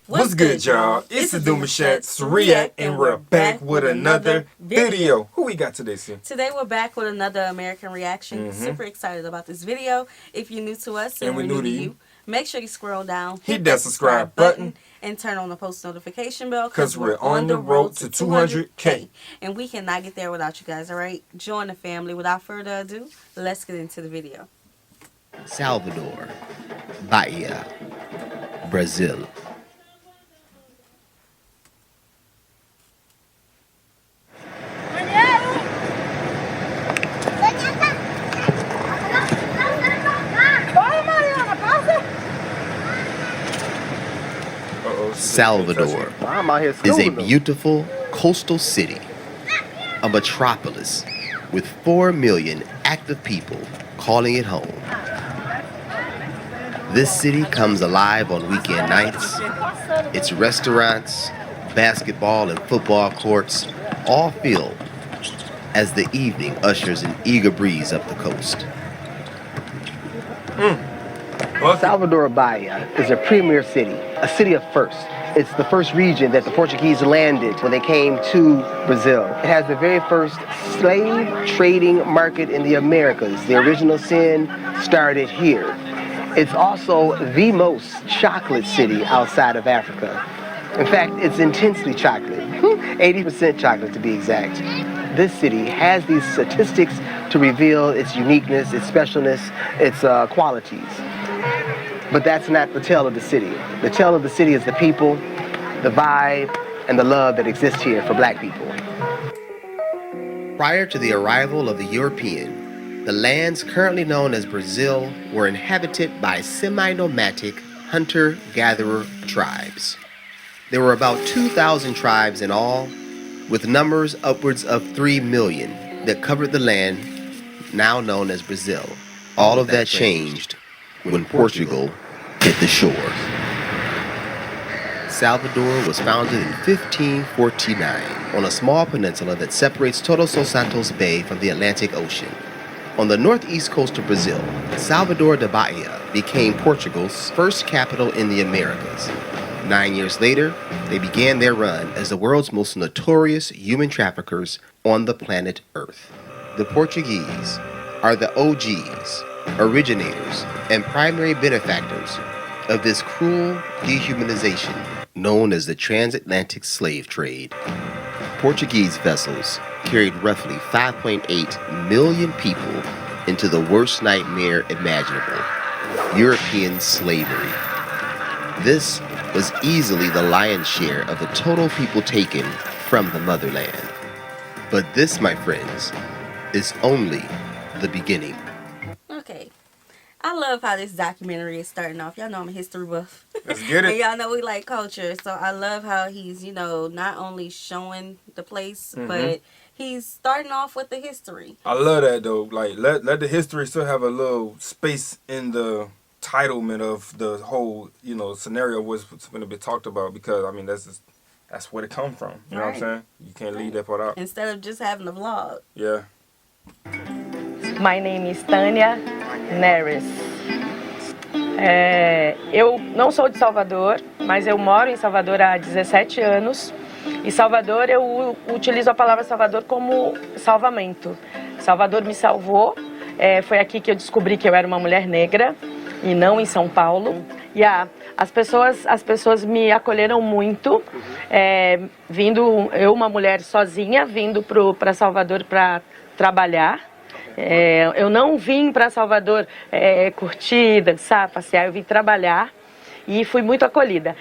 What's good, y'all? It's the Demouchets REACT, and we're back with another video. Who we got today, Sim? Today we're back with another American reaction. Super excited about this video. If you're new to us and we're new to you, make sure you scroll down, hit that subscribe button, and turn on the post notification bell because we're on the road to 200K. And we cannot get there without you guys, alright? Join the family. Without further ado, let's get into the video. Salvador, Bahia, Brazil. Salvador is a beautiful coastal city, a metropolis with 4 million active people calling it home. This city comes alive on weekend nights. Its restaurants, basketball and football courts all filled as the evening ushers an eager breeze up the coast. Salvador Bahia is a premier city, a city of firsts. It's the first region that the Portuguese landed when they came to Brazil. It has the very first slave trading market in the Americas. The original sin started here. It's also the most chocolate city outside of Africa. In fact, it's intensely chocolate, 80% chocolate to be exact. This city has these statistics to reveal its uniqueness, its specialness, its qualities. But that's not the tale of the city. The tale of the city is the people, the vibe, and the love that exists here for black people. Prior to the arrival of the European, the lands currently known as Brazil were inhabited by semi-nomadic hunter-gatherer tribes. There were about 2,000 tribes in all, with numbers upwards of 3 million that covered the land now known as Brazil. All of that changed when Portugal hit the shore. Salvador was founded in 1549 on a small peninsula that separates Todos os Santos Bay from the Atlantic Ocean. On the northeast coast of Brazil, Salvador da Bahia became Portugal's first capital in the Americas. 9 years later, they began their run as the world's most notorious human traffickers on the planet Earth. The Portuguese are the OGs, originators, and primary benefactors of this cruel dehumanization known as the transatlantic slave trade. Portuguese vessels carried roughly 5.8 million people into the worst nightmare imaginable, European slavery. This was easily the lion's share of the total people taken from the motherland. But this, my friends, is only the beginning. Okay. I love how this documentary is starting off. Y'all know I'm a history buff. Let's get it. And y'all know we like culture. So I love how he's, not only showing the place, but he's starting off with the history. I love that, though. Like, let the history still have a little space in the titlement of the whole, scenario what's going to be talked about. Because, I mean, that's where it come from. You know what I'm saying? You can't leave that part out. Instead of just having a vlog. Yeah. My name is Tânia Neres. Eu não sou de Salvador, mas eu moro em Salvador há 17 anos. E Salvador, eu utilizo a palavra Salvador como salvamento. Salvador me salvou. Foi aqui que eu descobri que eu era uma mulher negra e não em São Paulo. E as pessoas me acolheram muito, vindo, eu uma mulher sozinha, vindo para Salvador para trabalhar. Eu não vim para Salvador curtir, dançar, passear, eu vim trabalhar e fui muito acolhida.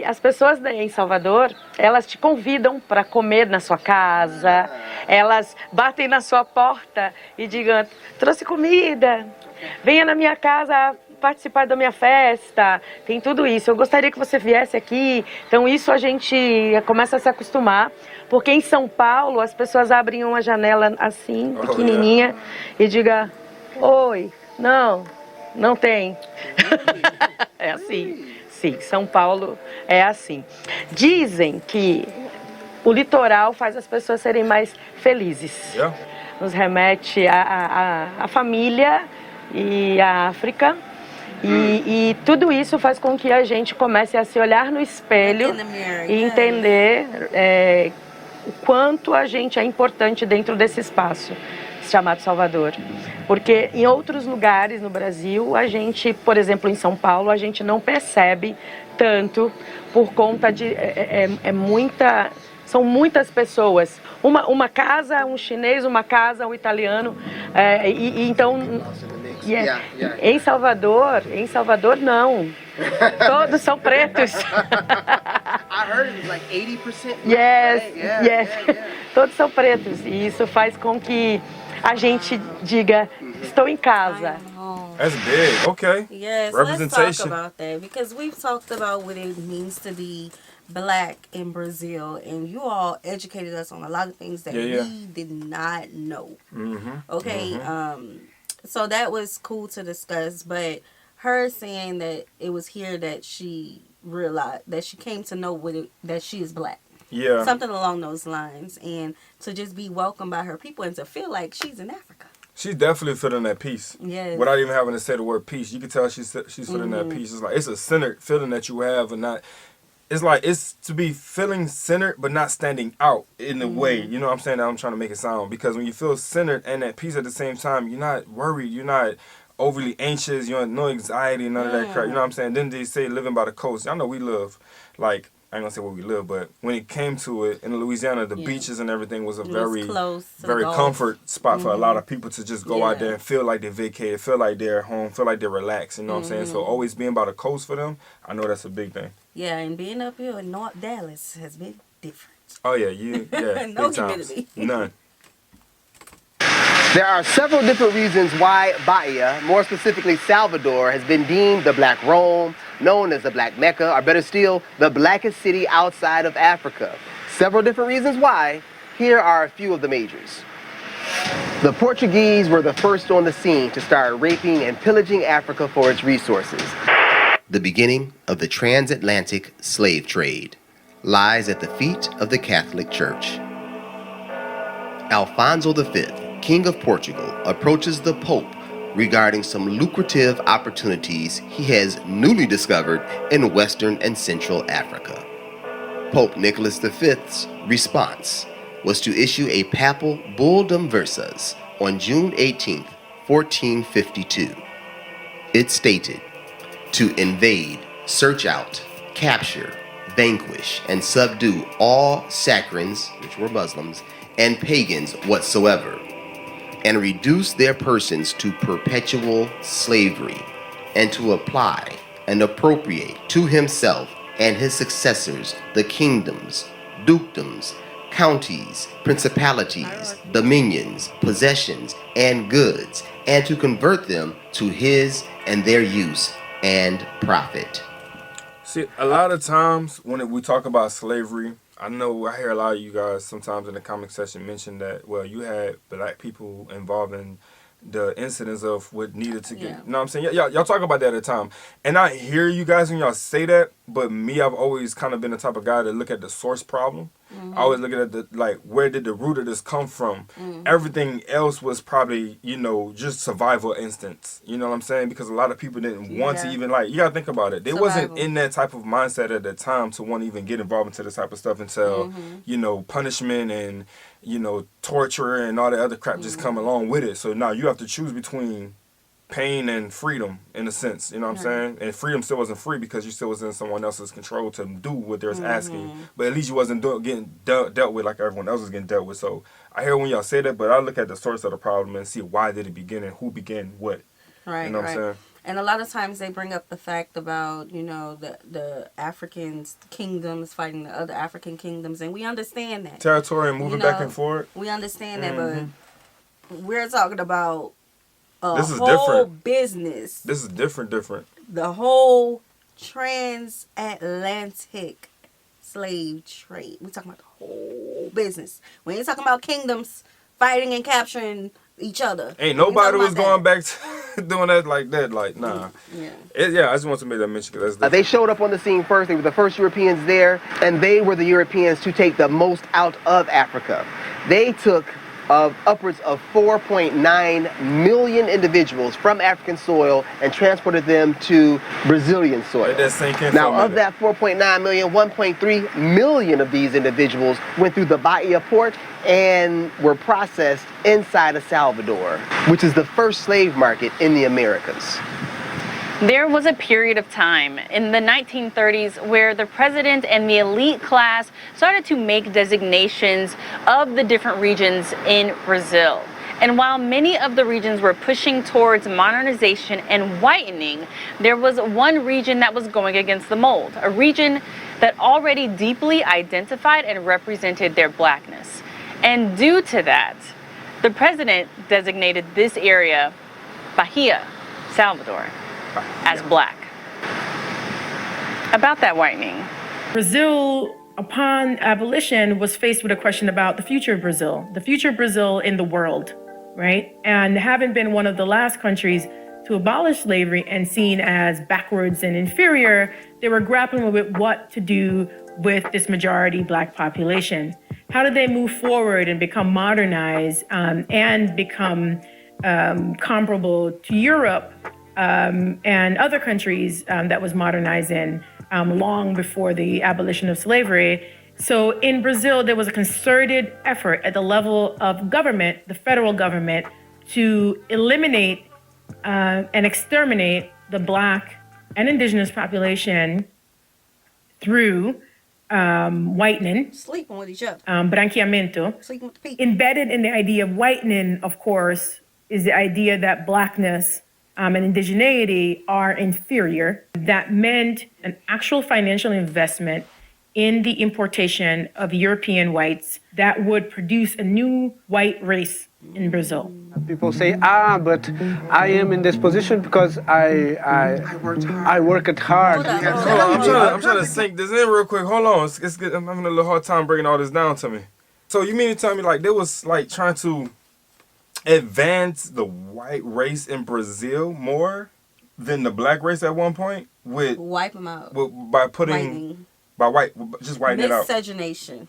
As pessoas em Salvador, elas te convidam para comer na sua casa, elas batem na sua porta e digam, trouxe comida, venha na minha casa participar da minha festa, tem tudo isso. Eu gostaria que você viesse aqui. Então isso a gente começa a se acostumar, porque em São Paulo as pessoas abrem uma janela assim, pequenininha, e digam, oi, não tem. É assim, sim, São Paulo é assim. Dizem que o litoral faz as pessoas serem mais felizes. Nos remete à família e à África. E tudo isso faz com que a gente comece a se olhar no espelho e entender o quanto a gente é importante dentro desse espaço chamado Salvador. Porque em outros lugares no Brasil, a gente, por exemplo, em São Paulo, a gente não percebe tanto por conta de... São muitas pessoas. Uma casa, um chinês, uma casa, um italiano. Então, em Salvador não. Todos são pretos. I heard it was like 80%. Yes. Todos são pretos. E isso faz com que a gente diga, estou em casa. That's big. Okay. Yes, Representation. let's talk about that because we've talked about what it means to be black in Brazil, and you all educated us on a lot of things that we did not know. Okay, so that was cool to discuss, but her saying that it was here that she realized, that she came to know that she is black. Yeah. Something along those lines, and to just be welcomed by her people and to feel like she's in Africa. She's definitely feeling that peace. Yes. Without even having to say the word peace. You can tell she's feeling that peace. It's like, it's a centered feeling that you have, and not, it's like, it's to be feeling centered but not standing out in a way, you know what I'm saying, that I'm trying to make it sound. Because when you feel centered and at peace at the same time, you're not worried, you're not overly anxious, you have no anxiety, none of that crap, you know what I'm saying. Then they say living by the coast. Y'all know we live, like, I ain't gonna say where we live, but when it came to it, in Louisiana, the beaches and everything was a very comfort spot for a lot of people to just go out there and feel like they vacated, feel like they're home, feel like they're relaxed, you know what I'm saying? So always being by the coast for them, I know that's a big thing. Yeah, and being up here in North Dallas has been different. Oh yeah, no big times. humidity. None. There are several different reasons why Bahia, more specifically Salvador, has been deemed the Black Rome, known as the Black Mecca, or better still, the blackest city outside of Africa. Several different reasons why. Here are a few of the majors. The Portuguese were the first on the scene to start raping and pillaging Africa for its resources. The beginning of the transatlantic slave trade lies at the feet of the Catholic Church. Alfonso V, King of Portugal, approaches the Pope regarding some lucrative opportunities he has newly discovered in Western and Central Africa. Pope Nicholas V's response was to issue a papal Bullum Versus on June 18, 1452. It stated, to invade, search out, capture, vanquish, and subdue all Sacrins, which were Muslims, and pagans whatsoever, and reduce their persons to perpetual slavery, and to apply and appropriate to himself and his successors the kingdoms, dukedoms, counties, principalities, dominions, possessions, and goods, and to convert them to his and their use and profit. See, a lot of times when we talk about slavery, I know I hear a lot of you guys sometimes in the comment section mention that, well, you had black people involved in the incidents of what needed to get, you know what I'm saying? Y'all talk about that at the time. And I hear you guys when y'all say that, but me, I've always kind of been the type of guy to look at the source problem. I always look at the, like, where did the root of this come from? Everything else was probably, you know, just survival instincts. You know what I'm saying? Because a lot of people didn't want to even, like, you gotta think about it. They wasn't in that type of mindset at that time to want to even get involved into this type of stuff until, you know, punishment and, you know, torture and all that other crap just come along with it. So now you have to choose between pain and freedom, in a sense, you know what I'm saying? And freedom still wasn't free because you still was in someone else's control to do what they was asking. But at least you wasn't getting dealt with like everyone else was getting dealt with. So I hear when y'all say that, but I look at the source of the problem and see why did it begin and who began what. Right, you know what I'm saying? And a lot of times they bring up the fact about, you know, the Africans, kingdoms fighting the other African kingdoms, and we understand that. Territory and moving back and forth. We understand that, but we're talking about this is whole different. business. This is different. The whole transatlantic slave trade. We're talking about the whole business. We ain't talking about kingdoms fighting and capturing each other. Ain't nobody was going back to doing that like that. Like, nah. I just want to make that mention because that's they showed up on the scene first. They were the first Europeans there, and they were the Europeans to take the most out of Africa. They took of upwards of 4.9 million individuals from African soil and transported them to Brazilian soil. Now, of that 4.9 million, 1.3 million of these individuals went through the Bahia port and were processed inside of Salvador, which is the first slave market in the Americas. There was a period of time in the 1930s where the president and the elite class started to make designations of the different regions in Brazil. And while many of the regions were pushing towards modernization and whitening, there was one region that was going against the mold, a region that already deeply identified and represented their blackness. And due to that, the president designated this area, Bahia, Salvador, as black. About that whitening. Brazil, upon abolition, was faced with a question about the future of Brazil in the world, right? And having been one of the last countries to abolish slavery and seen as backwards and inferior, they were grappling with what to do with this majority black population. How did they move forward and become modernized and become comparable to Europe and other countries that was modernizing long before the abolition of slavery? So in Brazil, there was a concerted effort at the level of government, the federal government, to eliminate and exterminate the black and indigenous population through whitening, Sleeping with each other. branqueamento. Sleeping with the people. Embedded in the idea of whitening, of course, is the idea that blackness and indigeneity are inferior. That meant an actual financial investment in the importation of European whites that would produce a new white race in Brazil. People say, but I am in this position because I worked hard. I'm trying to sink this in real quick. Hold on. It's good. I'm having a little hard time breaking all this down to me. So you mean to tell me like they was like trying to advance the white race in Brazil more than the black race at one point? With wipe them out. By putting... Whitening. Just whitening it out. Miscegenation.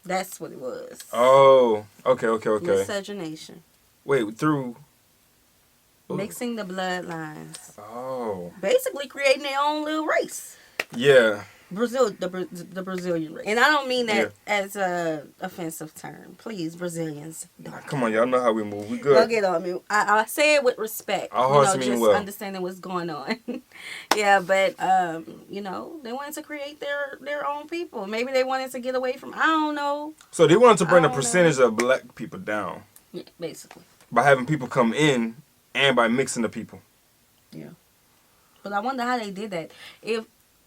That's what it was. Oh, okay. Miscegenation. Wait, through... Mixing the bloodlines. Oh. Basically creating their own little race. Yeah. Brazil, the Brazilian race. And I don't mean that as a offensive term. Please, Brazilians. Come on, y'all know how we move. We good. Don't get on me. I say it with respect. Our hearts mean just well. Understanding what's going on. Yeah, but they wanted to create their own people. Maybe they wanted to get away from, I don't know. So they wanted to bring the percentage of black people down. Yeah, basically. By having people come in and by mixing the people. Yeah. But I wonder how they did that.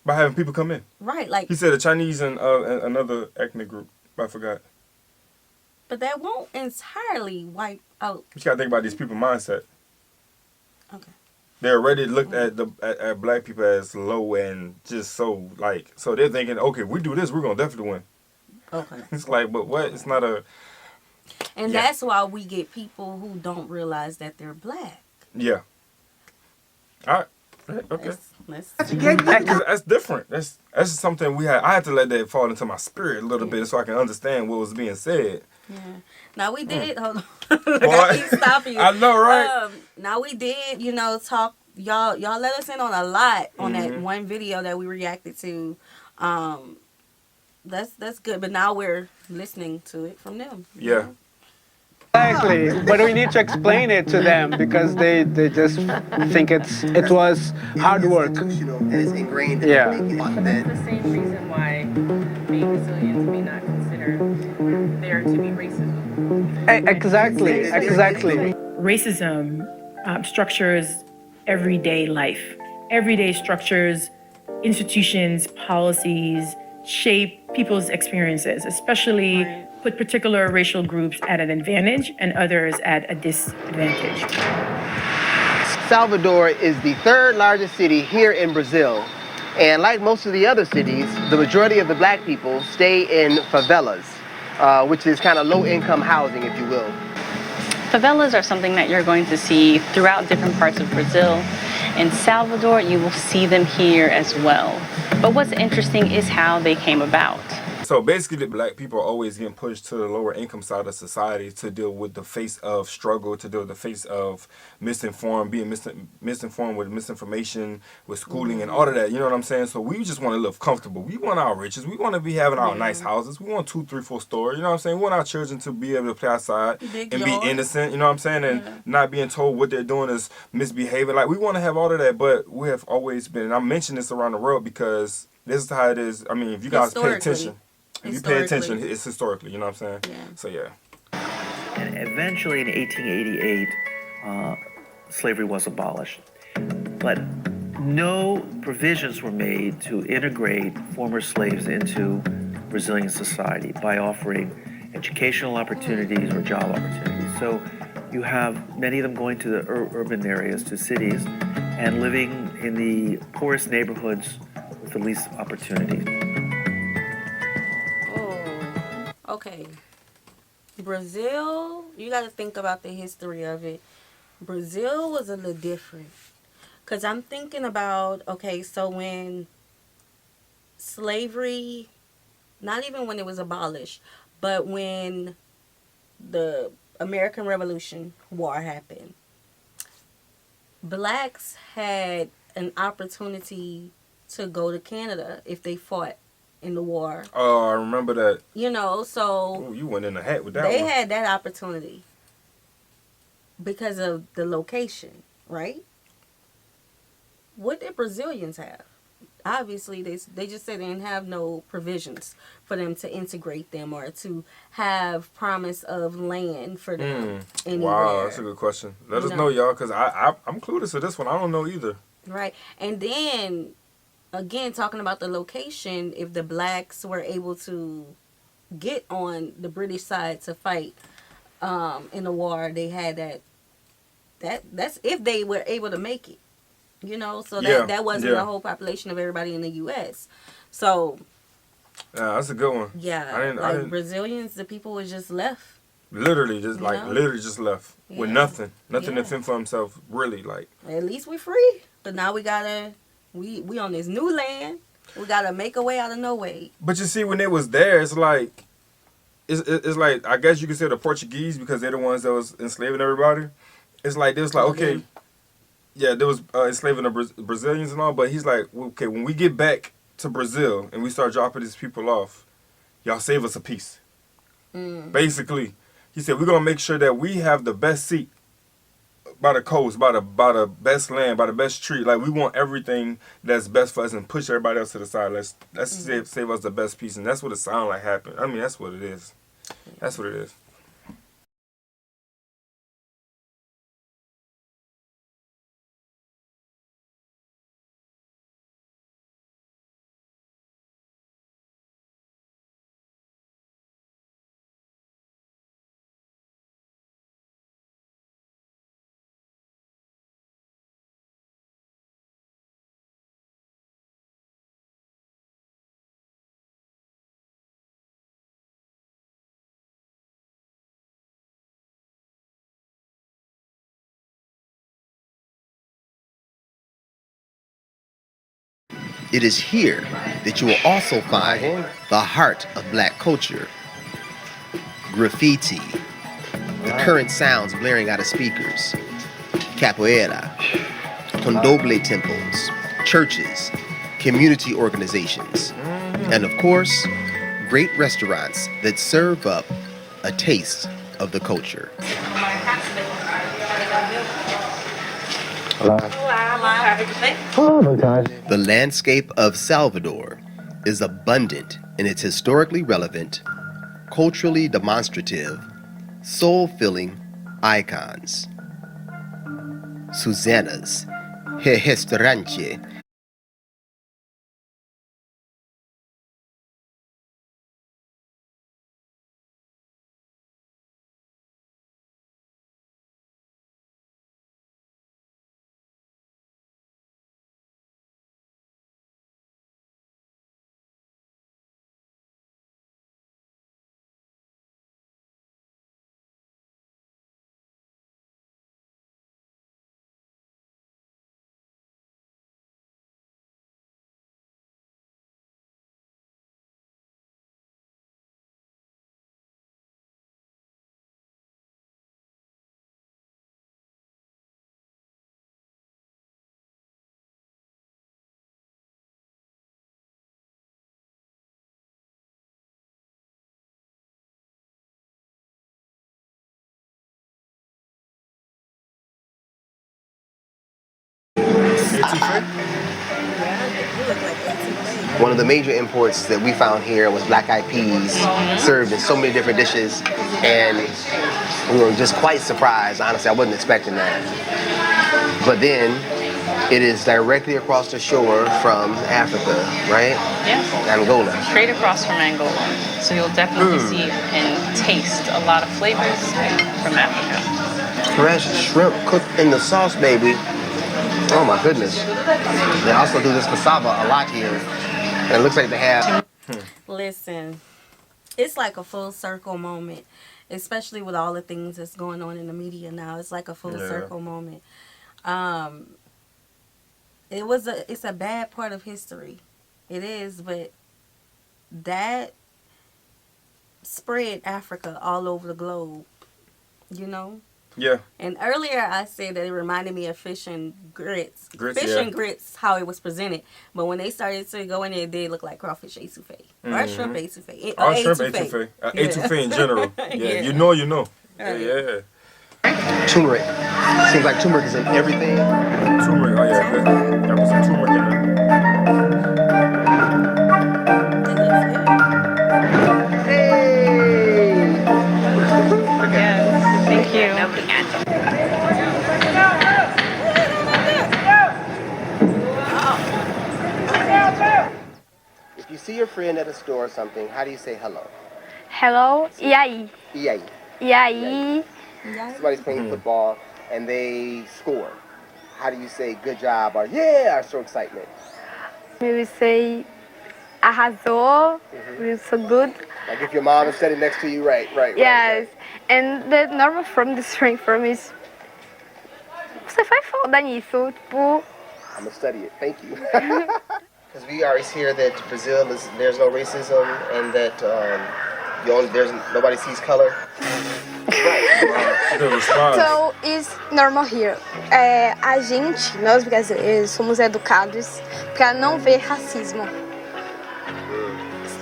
By having people come in. Right, like... He said the Chinese and another ethnic group. I forgot. But that won't entirely wipe out... You gotta think about these people's mindset. Okay. They already looked at black people as low and just so they're thinking, okay, if we do this, we're gonna definitely win. Okay. It's like, but what? It's not a... And that's why we get people who don't realize that they're black. Yeah. All right. Okay. That's different. That's something I had to let that fall into my spirit a little bit so I can understand what was being said. Yeah. Now we did. Hold on. I keep stopping you. I know, right? Now we did. Talk. Y'all let us in on a lot on that one video that we reacted to. That's good. But now we're listening to it from them. Yeah. Exactly, but we need to explain it to them because they just think it was hard work. And it's ingrained in Yeah. That's the same reason why being Brazilians may not consider there to be racism. Exactly. Racism structures everyday life. Everyday structures, institutions, policies shape people's experiences, especially put particular racial groups at an advantage and others at a disadvantage. Salvador is the third largest city here in Brazil. And like most of the other cities, the majority of the black people stay in favelas, which is kind of low-income housing, if you will. Favelas are something that you're going to see throughout different parts of Brazil. In Salvador, you will see them here as well. But what's interesting is how they came about. So basically, the black people are always getting pushed to the lower income side of society to deal with the face of struggle, to deal with the face of misinformed, being misinformed with misinformation, with schooling and all of that. You know what I'm saying? So we just want to live comfortable. We want our riches. We want to be having our nice houses. We want 2, 3, 4 stories. You know what I'm saying? We want our children to be able to play outside and be innocent. You know what I'm saying? And not being told what they're doing is misbehaving. Like, we want to have all of that, but we have always been, and I mention this around the world because this is how it is. I mean, if you guys pay attention, if you pay attention, it's historically, you know what I'm saying? Yeah. So, yeah. And eventually in 1888, slavery was abolished. But no provisions were made to integrate former slaves into Brazilian society by offering educational opportunities or job opportunities. So you have many of them going to the urban areas, to cities, and living in the poorest neighborhoods with the least opportunity. Oh, okay. Brazil, you got to think about the history of it. Brazil was a little different. Because I'm thinking about, okay, so when slavery, not even when it was abolished, but when the American Revolution War happened, blacks had an opportunity to go to Canada if they fought in the war. Oh, I remember that. You know, so Ooh, you went in the hat with that they one. had that opportunity because of the location, right? What did Brazilians have? Obviously, they just said they didn't have no provisions for them to integrate them or to have promise of land for them anywhere. Wow, that's a good question. Let us know, y'all, because I'm clueless to this one. I don't know either. Right. And then, again, talking about the location, if the blacks were able to get on the British side to fight in the war, they had that's if they were able to make it. You know, so that wasn't the whole population of everybody in the U.S. So, yeah, that's a good one. Yeah, I didn't, Brazilians, the people was just left. Literally, just literally just left with nothing to fend for himself. Really, like. At least we free, but now we gotta we on this new land. We gotta make a way out of no way. But you see, when it was there, it's like I guess you could say the Portuguese, because they're the ones that was enslaving everybody. It's like, they was like, okay. Yeah, there was enslaving the Brazilians and all, but he's like, okay, when we get back to Brazil and we start dropping these people off, y'all save us a piece. Basically, he said, we're going to make sure that we have the best seat by the coast, by the best land, by the best tree. Like, we want everything that's best for us and push everybody else to the side. Let's save us the best piece. And that's what it sounds like happened. I mean, that's what it is. That's what it is. It is here that you will also find the heart of black culture. Graffiti, the current sounds blaring out of speakers, capoeira, condoble temples, churches, community organizations, and of course, great restaurants that serve up a taste of the culture. The landscape of Salvador is abundant in its historically relevant, culturally demonstrative, soul-filling icons. Susana's Restaurante Etouffee? One of the major imports that we found here was black-eyed peas, served in so many different dishes, and we were just quite surprised. Honestly, I wasn't expecting that. But then, it is directly across the shore from Africa, right? Yes. Angola. Straight across from Angola. So you'll definitely see and taste a lot of flavors from Africa. Fresh shrimp cooked in the sauce, baby. Oh my goodness. They also do this cassava a lot here. And it looks like they have... Listen, it's like a full circle moment, especially with all the things that's going on in the media now. It's like a full circle moment. It's a bad part of history. It is, but that spread Africa all over the globe, you know? Yeah. And earlier I said that it reminded me of fish and grits. Fish and grits, how it was presented. But when they started to go in there, it did look like crawfish etouffee. Or shrimp etouffee. Or shrimp etouffee. Etouffee in general. Yeah. You know. Yeah. Turmeric. Seems like turmeric is in everything. Turmeric, oh yeah. That was some turmeric in there. Hey! Yes, thank you. If you see your friend at a store or something, how do you say hello? Hello, e aí? E aí? E aí? Somebody's playing football and they score. How do you say good job or yeah, or show excitement? We say arrasou, we so good. Like if your mom is sitting next to you, right. Yes, and the normal from the string form is você faz foda nisso, tipo. I'm gonna study it. Thank you. Because we always hear that Brazil there's no racism and that nobody sees color. So it's normal here. Nós brasileiros, somos educados para não ver racismo.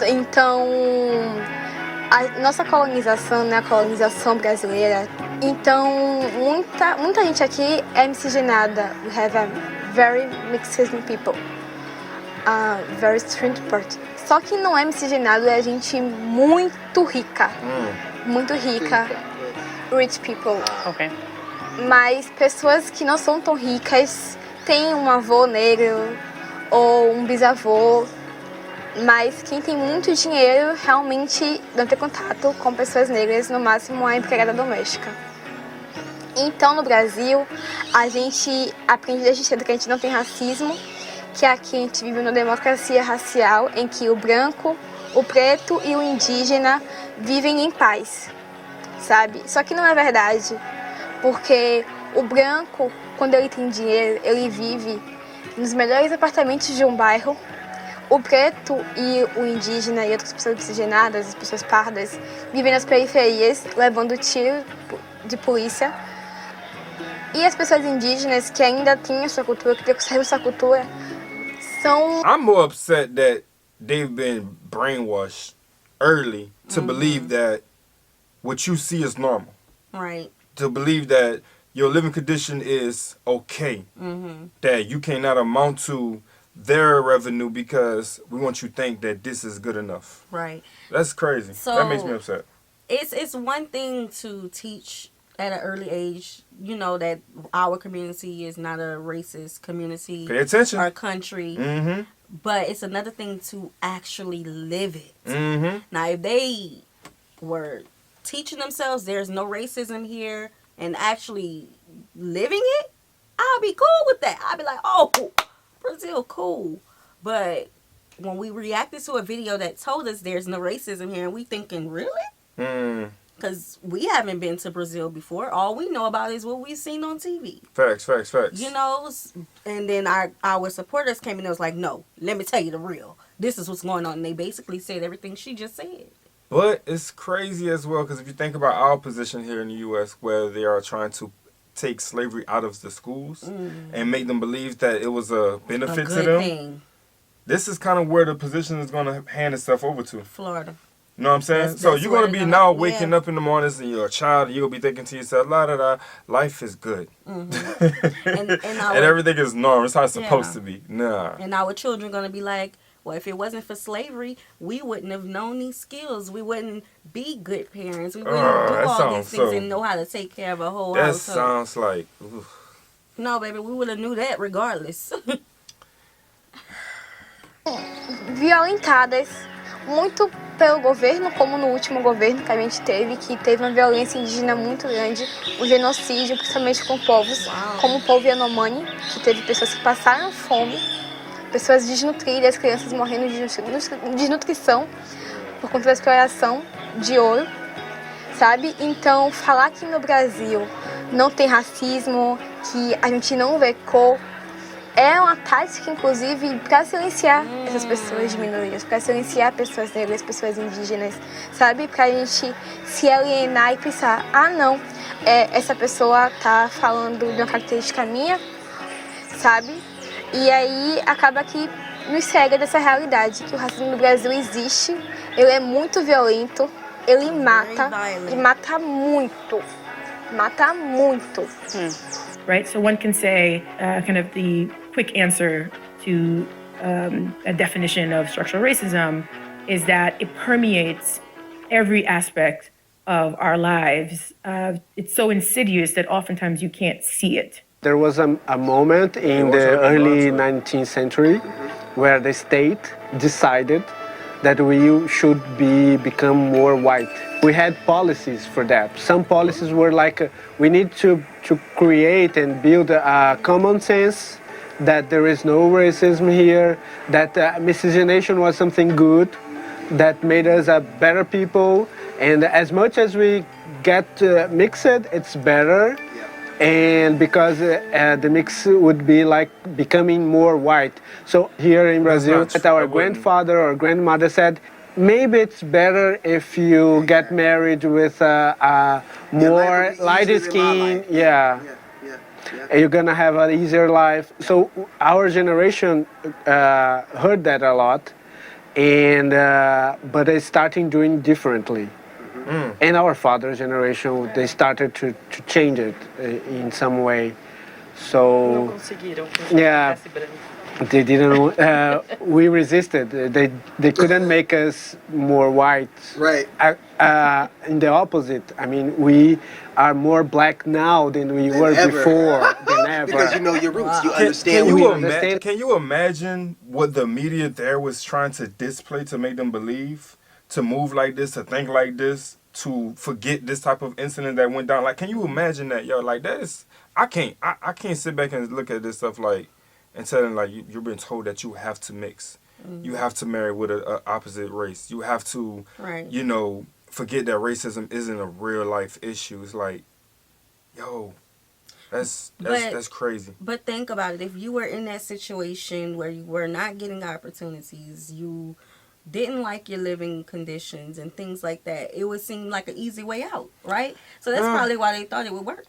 Então, a nossa colonização, né, a colonização brasileira, então muita gente aqui é miscigenada. We have a very mixed people, very strange part. Só que não é miscigenado, é gente muito rica, rich people. Okay. Mas pessoas que não são tão ricas têm um avô negro ou um bisavô. Mas quem tem muito dinheiro realmente não tem contato com pessoas negras, no máximo a empregada doméstica. Então no Brasil, a gente aprende desde cedo que a gente não tem racismo, que aqui a gente vive numa democracia racial em que o branco, o preto e o indígena vivem em paz, sabe? Só que não é verdade, porque o branco, quando ele tem dinheiro, ele vive nos melhores apartamentos de um bairro. O preto e o indígena e outras pessoas miscigenadas, as pessoas pardas, vivem nas periferias, levando tiro de polícia. E as pessoas indígenas que ainda têm a sua cultura, que conservam sua cultura, são... I'm more upset that they've been brainwashed early to believe that what you see is normal. Right. To believe that your living condition is okay. That you cannot amount to their revenue because we want you to think that this is good enough. Right. That's crazy. So, that makes me upset. It's one thing to teach at an early age, you know, that our community is not a racist community. Pay attention. Our country. But it's another thing to actually live it. Now, if they were teaching themselves there's no racism here and actually living it, I'll be cool with that. I'll be like, oh, Brazil, cool. But when we reacted to a video that told us there's no racism here, and we thinking, really? Because we haven't been to Brazil before. All we know about is what we've seen on TV. Facts. You know, and then our supporters came and was like, no, let me tell you the real. This is what's going on. And they basically said everything she just said. But it's crazy as well, because if you think about our position here in the U.S., where they are trying to take slavery out of the schools and make them believe that it was a benefit to them. Thing. This is kind of where the position is going to hand itself over to. Florida. You know what I'm saying? So you're going to be now waking up in the mornings and you're a child and you're going to be thinking to yourself, la da da, life is good. Mm-hmm. And everything is normal. It's how it's supposed to be. Nah. And our children going to be like, well, if it wasn't for slavery, we wouldn't have known these skills. We wouldn't be good parents. We wouldn't do all these things and know how to take care of a whole household. That sounds like... Oof. No, baby, we would have knew that regardless. Violentadas muito pelo governo, como no último governo que a gente teve, que teve uma violência indígena muito grande, um genocídio, principalmente com povos, como o povo Yanomami, que teve pessoas que passaram fome, pessoas desnutridas, crianças morrendo de desnutrição por conta da exploração de ouro, sabe? Então, falar que no Brasil não tem racismo, que a gente não vê cor, é uma tática, inclusive, para silenciar essas pessoas de minorias, para silenciar pessoas negras, pessoas indígenas, sabe? Para a gente se alienar e pensar, ah, não, essa pessoa tá falando de uma característica minha, sabe? E aí acaba que nos cega dessa realidade, que o racismo no Brasil existe, ele é muito violento, ele mata, e mata muito, mata muito. Right, so one can say kind of the quick answer to a definition of structural racism is that it permeates every aspect of our lives. It's so insidious that oftentimes you can't see it. There was a moment in the early 19th century where the state decided that we should become more white. We had policies for that. Some policies were like, we need to create and build a common sense that there is no racism here, that miscegenation was something good, that made us a better people, and as much as we get mixed, it's better. And because the mix would be like becoming more white. So here in Brazil, our grandfather or grandmother said, maybe it's better if you get married with a more light skin. Yeah. You're gonna have an easier life. So our generation heard that a lot, and but they're starting doing differently. And our father's generation, they started to change it in some way. So, yeah, they didn't. We resisted. They couldn't make us more white. Right. In the opposite, I mean, we are more black now than we were before. Than ever. Because you know your roots. You understand. Can you imagine what the media there was trying to display to make them believe? To move like this, to think like this, to forget this type of incident that went down. Like, can you imagine that, yo? Like, that is, I can't sit back and look at this stuff like, and tell them like, you're being told that you have to mix. You have to marry with an opposite race. You have to, you know, forget that racism isn't a real life issue. It's like, yo, that's crazy. But think about it. If you were in that situation where you were not getting opportunities, you didn't like your living conditions and things like that, it would seem like an easy way out, right? So that's probably why they thought it would work.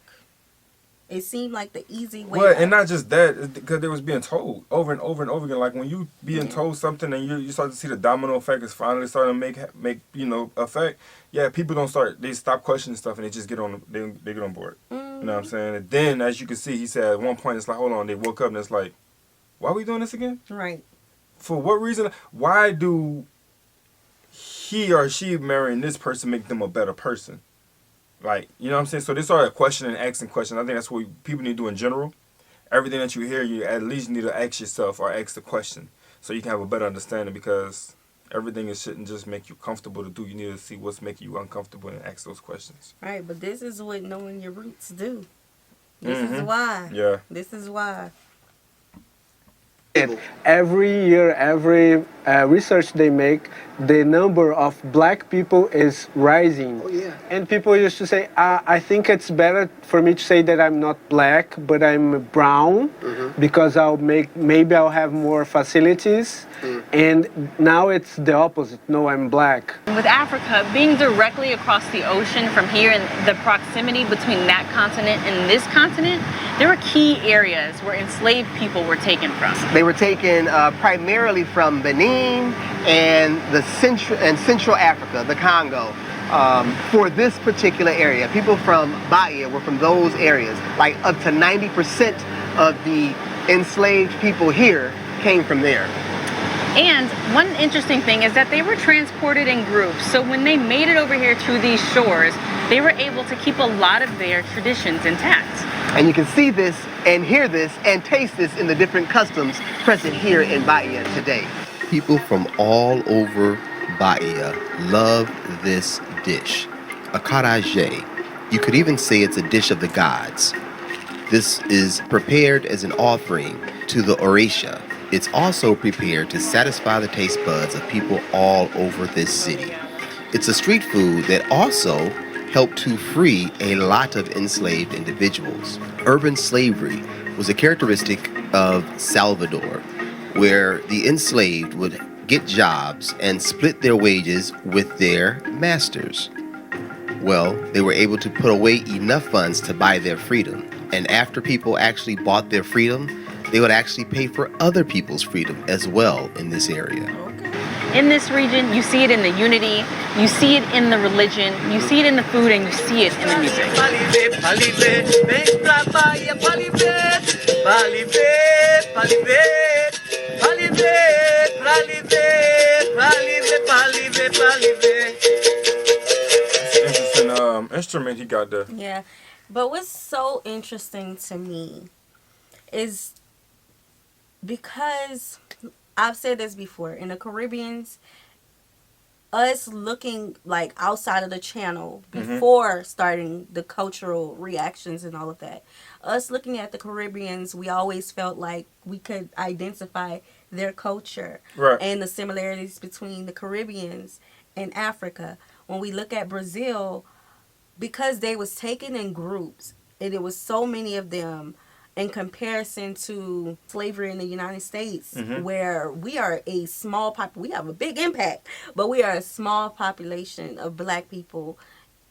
It seemed like the easy way out. And not just that, because they was being told over and over and over again. Like when you being told something and you start to see the domino effect is finally starting to make you know effect. Yeah, people don't start. They stop questioning stuff and they just get on. They get on board. You know what I'm saying? And then as you can see, he said at one point it's like, hold on. They woke up and it's like, why are we doing this again? Right. For what reason? Why do he or she marrying this person make them a better person? Like, you know what I'm saying? So they started questioning and asking questions. I think that's what people need to do in general. Everything that you hear, you at least need to ask yourself or ask the question so you can have a better understanding, because everything shouldn't just make you comfortable to do. You need to see what's making you uncomfortable and ask those questions. Right, but this is what knowing your roots do. This is why. Yeah. This is why. Every year, every research they make, the number of black people is rising. Oh, yeah. And people used to say, I think it's better for me to say that I'm not black, but I'm brown, because maybe I'll have more facilities. And now it's the opposite. No, I'm black. With Africa being directly across the ocean from here and the proximity between that continent and this continent, there were key areas where enslaved people were taken from. They were taken primarily from Benin Benin and Central Africa, the Congo, for this particular area. People from Bahia were from those areas. Like up to 90% of the enslaved people here came from there. And one interesting thing is that they were transported in groups. So when they made it over here to these shores, they were able to keep a lot of their traditions intact. And you can see this and hear this and taste this in the different customs present here in Bahia today. People from all over Bahia love this dish, a carajé. You could even say it's a dish of the gods. This is prepared as an offering to the Orisha. It's also prepared to satisfy the taste buds of people all over this city. It's a street food that also helped to free a lot of enslaved individuals. Urban slavery was a characteristic of Salvador, where the enslaved would get jobs and split their wages with their masters. Well, they were able to put away enough funds to buy their freedom. And after people actually bought their freedom, they would actually pay for other people's freedom as well in this area. In this region, you see it in the unity, you see it in the religion, you see it in the food, and you see it in the music. It's an interesting instrument he got there. Yeah. But what's so interesting to me is because I've said this before, in the Caribbeans, us looking like outside of the channel before starting the cultural reactions and all of that, us looking at the Caribbeans, we always felt like we could identify their culture and the similarities between the Caribbeans and Africa. When we look at Brazil, because they was taken in groups and it was so many of them, in comparison to slavery in the United States, where we are a small we have a big impact, but we are a small population of black people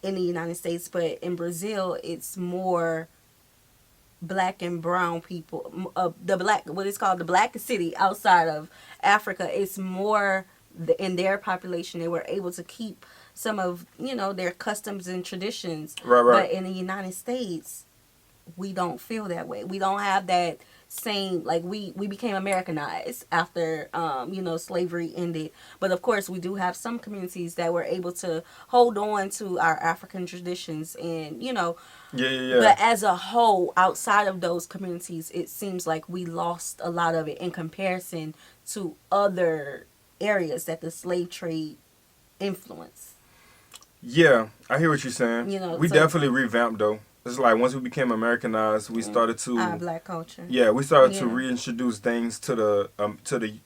in the United States. But in Brazil, it's more black and brown people. What is called the blackest city outside of Africa. It's more in their population. They were able to keep some of their customs and traditions. But in the United States, we don't feel that way. We don't have that same, like, we became Americanized after slavery ended. But of course we do have some communities that were able to hold on to our African traditions and but as a whole, outside of those communities, it seems like we lost a lot of it in comparison to other areas that the slave trade influenced. Yeah, I hear what you're saying. We definitely revamped though. It's like once we became Americanized, we started to our black culture. Yeah, we started to reintroduce things to the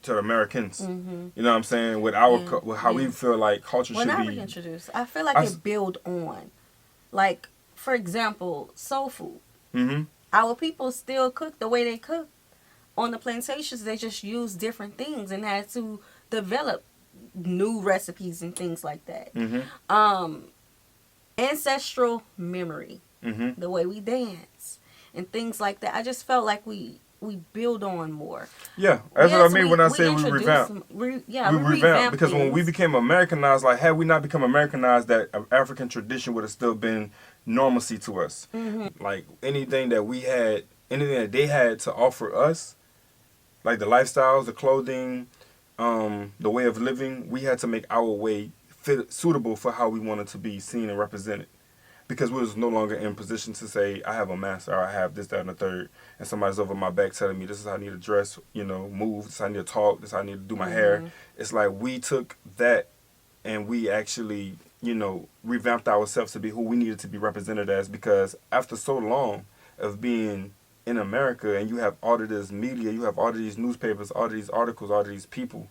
Americans. You know what I'm saying? With our with how we feel like culture should be. Not reintroduced. I feel like it build on. Like, for example, soul food. Our people still cook the way they cook on the plantations. They just use different things and had to develop new recipes and things like that. Ancestral memory. The way we dance and things like that. I just felt like we build on more. Yeah, that's what I mean when I say we revamp. We revamped because when we became Americanized, like had we not become Americanized, that African tradition would have still been normalcy to us. Like anything that they had to offer us, like the lifestyles, the clothing, the way of living, we had to make our way suitable for how we wanted to be seen and represented. Because we was no longer in position to say, I have a master, or I have this, that, and the third, and somebody's over my back telling me this is how I need to dress, move, this is how I need to talk, this is how I need to do my hair. It's like we took that and we actually, revamped ourselves to be who we needed to be represented as, because after so long of being in America and you have all of this media, you have all of these newspapers, all of these articles, all of these people,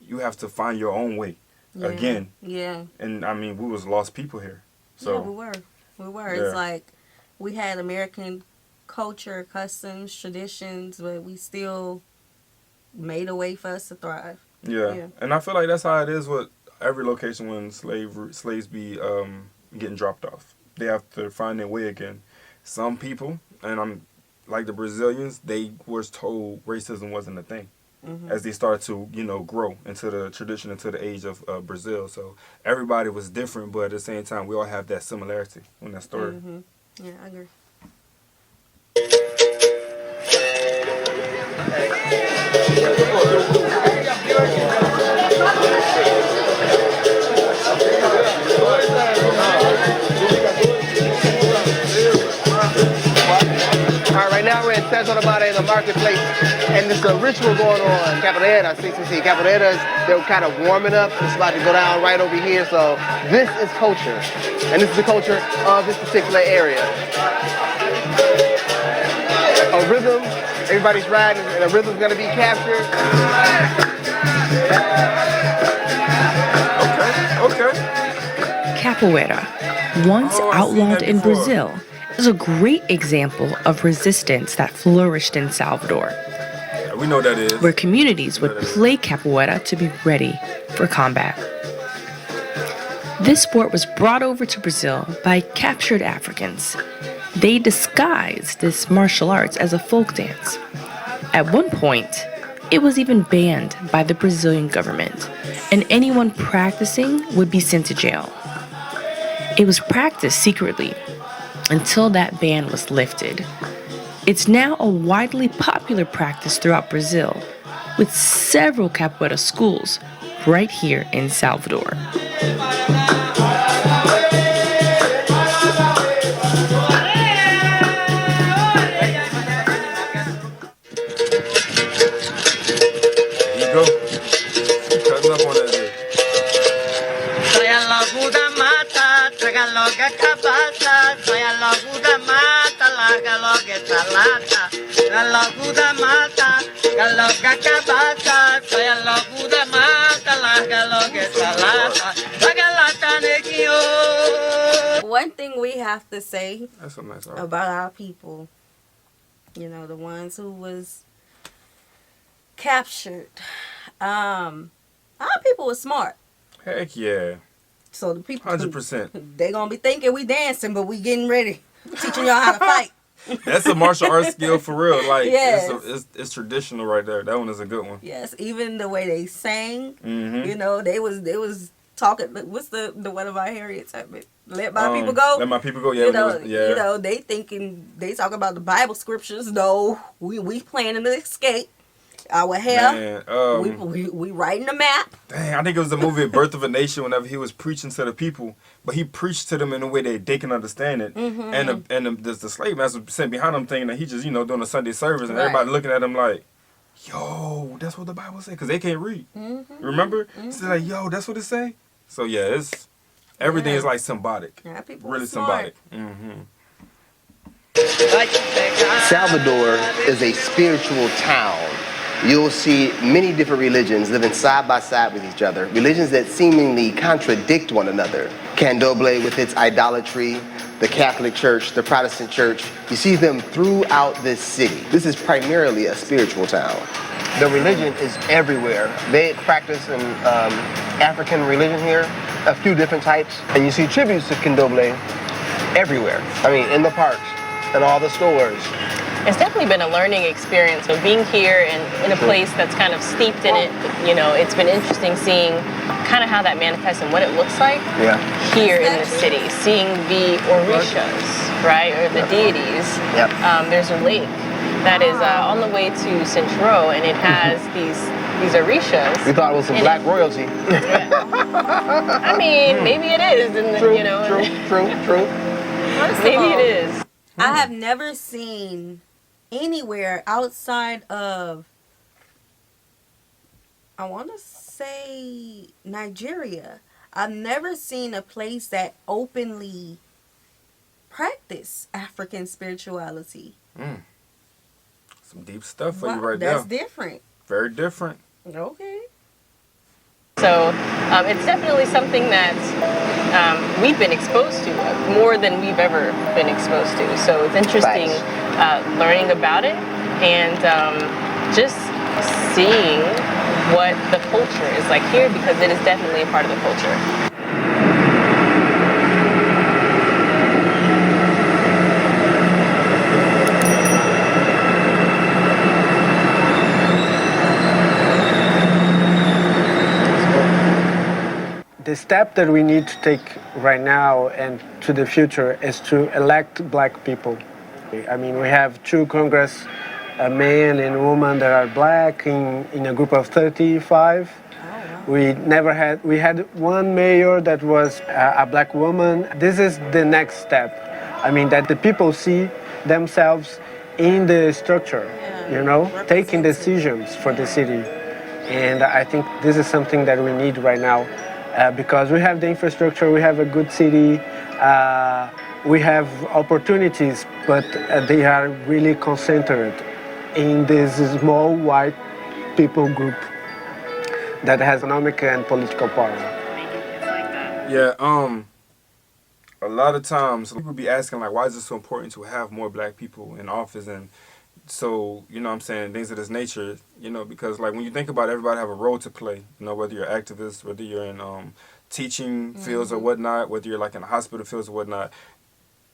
you have to find your own way again. Yeah. And I mean, we was lost people here. So yeah, we were. Yeah. It's like we had American culture, customs, traditions, but we still made a way for us to thrive. Yeah. And I feel like that's how it is with every location when slaves be getting dropped off. They have to find their way again. Some people, and I'm like the Brazilians, they was told racism wasn't a thing. as they start to, grow into the tradition, into the age of Brazil. So everybody was different, but at the same time, we all have that similarity in that story. Yeah, I agree. Right now we're in Salvador in the marketplace, and there's a ritual going on. Capoeira, CCC. Capoeiras, they're kind of warming up. It's about to go down right over here. So this is culture, and this is the culture of this particular area. A rhythm, everybody's riding, and a rhythm's gonna be captured. Okay. Capoeira, once outlawed in Brazil, is a great example of resistance that flourished in Salvador. Yeah, we know that is. Where communities would play capoeira to be ready for combat. This sport was brought over to Brazil by captured Africans. They disguised this martial arts as a folk dance. At one point, it was even banned by the Brazilian government, and anyone practicing would be sent to jail. It was practiced secretly until that ban was lifted. It's now a widely popular practice throughout Brazil, with several capoeira schools right here in Salvador. Here you go. Cutting up on that day. One thing we have to say That's a nice art. about our people, the ones who was captured, our people was smart. Heck yeah. So the people, 100%. they gonna be thinking we dancing, but we getting ready, teaching y'all how to fight. That's a martial arts skill for real. Like, Yes. it's traditional right there. That one is a good one. Yes, even the way they sang, Mm-hmm. they was talking. What's the one about Harriet Tubman? Let my people go. Let my people go. Yeah, They thinking they talk about the Bible scriptures. No, we planning to escape. Our hair, Man, we writing the map. dang, I think it was the movie Birth of a Nation whenever he was preaching to the people, but he preached to them in a way that they can understand it. And the slave master sitting behind him thinking that he just, doing a Sunday service, and everybody looking at him like, yo, that's what the Bible said, because they can't read. Remember? So like, yo, that's what it say? So yeah, everything is like symbolic. Yeah, people Really smart. symbolic. Salvador is a spiritual town. You'll see many different religions living side by side with each other, religions that seemingly contradict one another. Candomblé with its idolatry, the Catholic Church, the Protestant Church, you see them throughout this city. This is primarily a spiritual town. The religion is everywhere. They practice an African religion here, a few different types, and you see tributes to Candomblé everywhere. I mean, in the parks, in all the stores. It's definitely been a learning experience of being here and in a place that's kind of steeped in it. It's been interesting seeing kind of how that manifests and what it looks like here in the city. Seeing the orishas, right, or the deities. There's a lake that is on the way to Centro, and it has these orishas. We thought it was some black royalty. I mean, maybe it is. True. Maybe it is. I have never seen anywhere outside of, I want to say, Nigeria. I've never seen a place that openly practice African spirituality. Some deep stuff for you right now. That's different. Very different. Okay. So it's definitely something that we've been exposed to more than we've ever been exposed to. So it's interesting learning about it and just seeing what the culture is like here, because it is definitely a part of the culture. The step that we need to take right now and to the future is to elect black people. I mean, we have 2 Congress men and women that are black in a group of 35. We had 1 mayor that was a black woman. This is the next step. I mean, that the people see themselves in the structure, you know, taking decisions for the city. And I think this is something that we need right now because we have the infrastructure, we have a good city, we have opportunities, but they are really concentrated in this small white people group that has economic and political power. Yeah, a lot of times people be asking like, why is it so important to have more black people in office? And so, you know what I'm saying, things of this nature, you know, because like when you think about it, everybody have a role to play, you know, whether you're activists, whether you're in teaching fields or whatnot, whether you're like in the hospital fields or whatnot.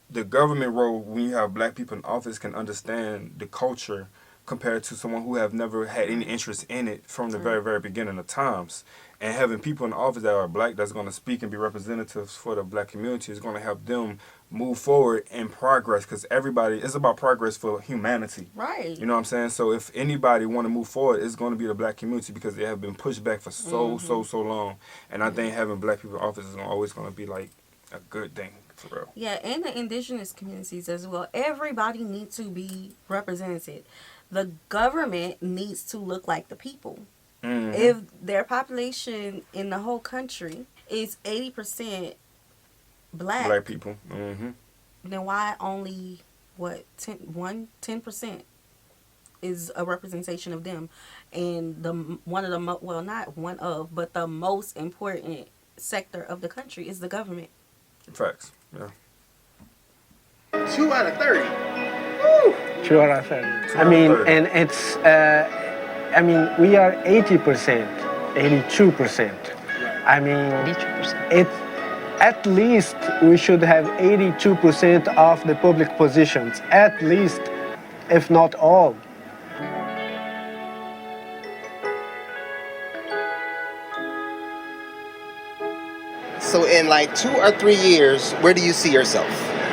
The government role, when you have black people in office, can understand the culture compared to someone who have never had any interest in it from the very, very beginning of times. And having people in office that are black that's going to speak and be representatives for the black community is going to help them move forward and progress, because everybody, it's about progress for humanity. Right. You know what I'm saying? So if anybody want to move forward, it's going to be the black community, because they have been pushed back for so long. And I think having black people in office is always going to be like a good thing. For real. Yeah, and the indigenous communities as well. Everybody needs to be represented. The government needs to look like the people. If their population in the whole country is 80% black people, then why only 10% is a representation of them? And the most important sector of the country is the government. Facts. Yeah. 2 out of 30. Woo! 2 out of 30. I mean, and it's, we are 80%, 82%. I mean, 82%. At least we should have 82% of the public positions, at least, if not all. So in like 2 or 3 years, where do you see yourself?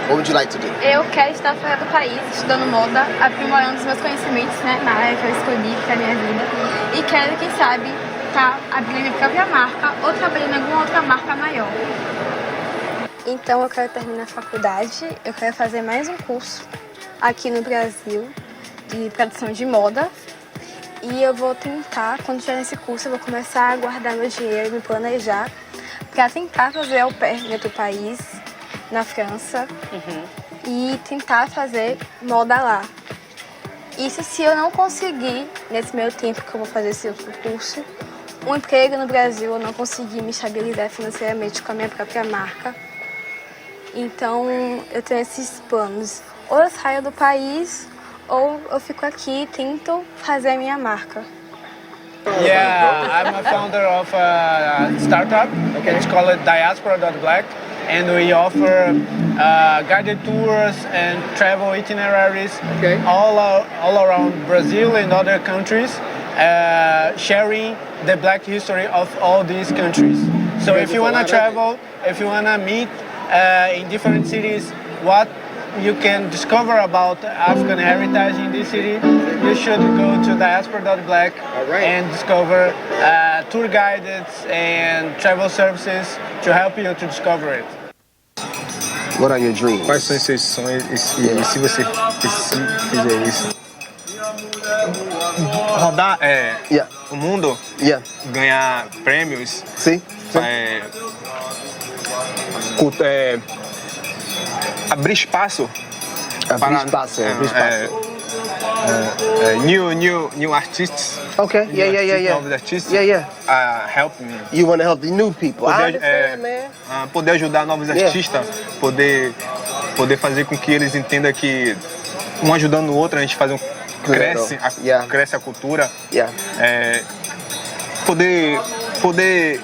What would you like to do? Eu quero estar fora do país, estudando moda, aprimorando os meus conhecimentos, né, na área que eu escolhi para minha vida. E quero, quem sabe, estar abrindo minha própria marca ou trabalhando em alguma outra marca maior. Então eu quero terminar a faculdade, eu quero fazer mais um curso aqui no Brasil de produção de moda. E eu vou tentar, quando tiver nesse curso, eu vou começar a guardar meu dinheiro e me planejar para tentar fazer au pair em outro país, na França, e tentar fazer moda lá. Isso se eu não conseguir, nesse meio tempo que eu vou fazer esse outro curso, um emprego no Brasil, eu não conseguir me estabilizar financeiramente com a minha própria marca. Então, eu tenho esses planos. Ou eu saio do país, ou eu fico aqui e tento fazer a minha marca. Yeah, I'm a founder of a startup. Okay. It's called diaspora.black, and we offer guided tours and travel itineraries all around Brazil and other countries, sharing the black history of all these countries. So if you want to travel, if you want to meet in different cities what you can discover about African heritage in this city, you should go to diaspora.black and discover tour guides and travel services to help you to discover it. What are your dreams? Quais são esses sonhos e se você fizer isso? Rodar o mundo, ganhar prêmios, abrir espaço para new artists. Okay, Novos artistas. Help me. You want to help the new people. Poder ajudar novos artistas, poder fazer com que eles entendam que um ajudando o outro a gente faz cresce a cultura. Poder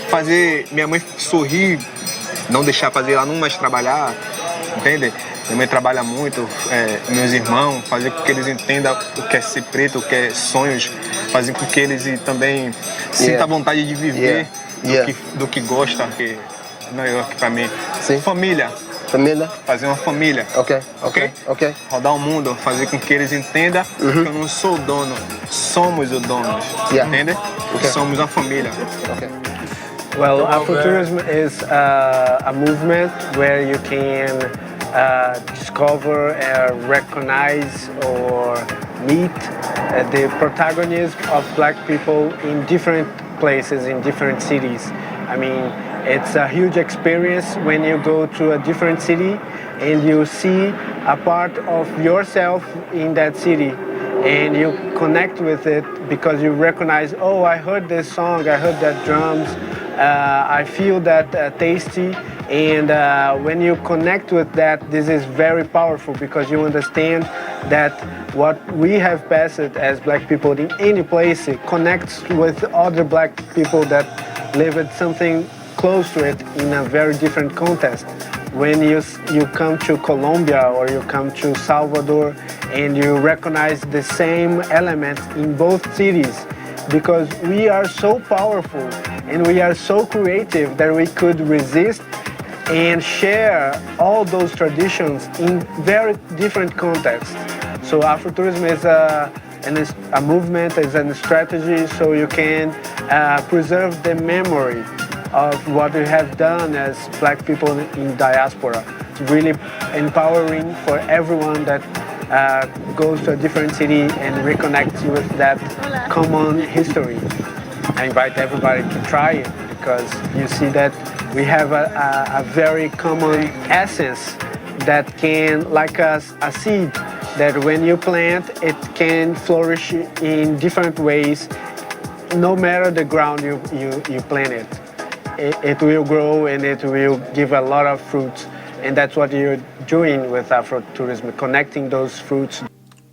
fazer minha mãe sorrir, não deixar fazer ela não mais trabalhar, entende? Minha mãe trabalha muito, meus irmãos, fazer com que eles entendam o que é ser preto, o que é sonhos, fazer com que eles também sintam a vontade de viver do que gosta, que Nova York para mim. Sim. Família. Família? Fazer uma família. Ok? Rodar o mundo, fazer com que eles entendam que eu não sou o dono, somos os donos. Entende? Somos a família. Well, Afrotourism is a movement where you can discover, recognize, or meet the protagonists of Black people in different places, in different cities. I mean, it's a huge experience when you go to a different city and you see a part of yourself in that city and you connect with it because you recognize, oh, I heard this song, I heard that drums, I feel that tasty, and when you connect with that, this is very powerful because you understand that what we have passed as Black people in any place, it connects with other Black people that live at something close to it in a very different context. When you come to Colombia or you come to Salvador and you recognize the same elements in both cities, because we are so powerful and we are so creative that we could resist and share all those traditions in very different contexts. So Afrotourism is a movement, is a strategy so you can preserve the memory of what we have done as Black people in diaspora. It's really empowering for everyone that goes to a different city and reconnects with that common history. I invite everybody to try it because you see that we have a very common essence that can, like a seed, that when you plant, it can flourish in different ways, no matter the ground you plant it. It will grow and it will give a lot of fruits. And that's what you're doing with Afrotourism, connecting those fruits.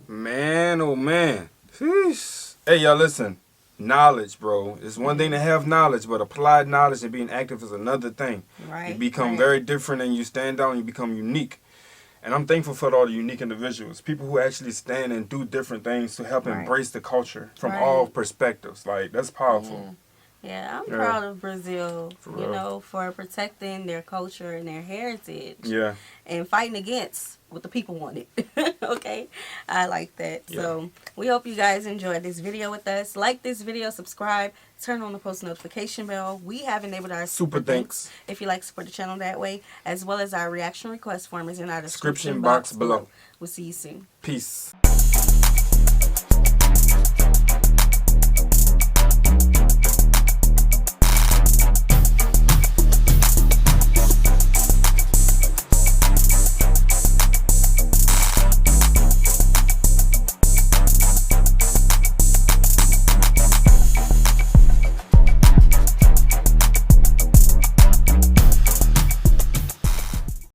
Man, oh man. Sheesh. Hey, y'all, listen. Knowledge, bro. It's one thing to have knowledge, but applied knowledge and being active is another thing. Right. You become very different and you stand out and you become unique. And I'm thankful for all the unique individuals, people who actually stand and do different things to help embrace the culture from all perspectives. Like, that's powerful. Yeah, I'm proud of Brazil, you know, for protecting their culture and their heritage. Yeah. And fighting against what the people wanted. Okay? I like that. Yeah. So, we hope you guys enjoyed this video with us. Like this video, subscribe, turn on the post notification bell. We have enabled our super thanks if you like to support the channel that way, as well as our reaction request form is in our description box below. We'll see you soon. Peace.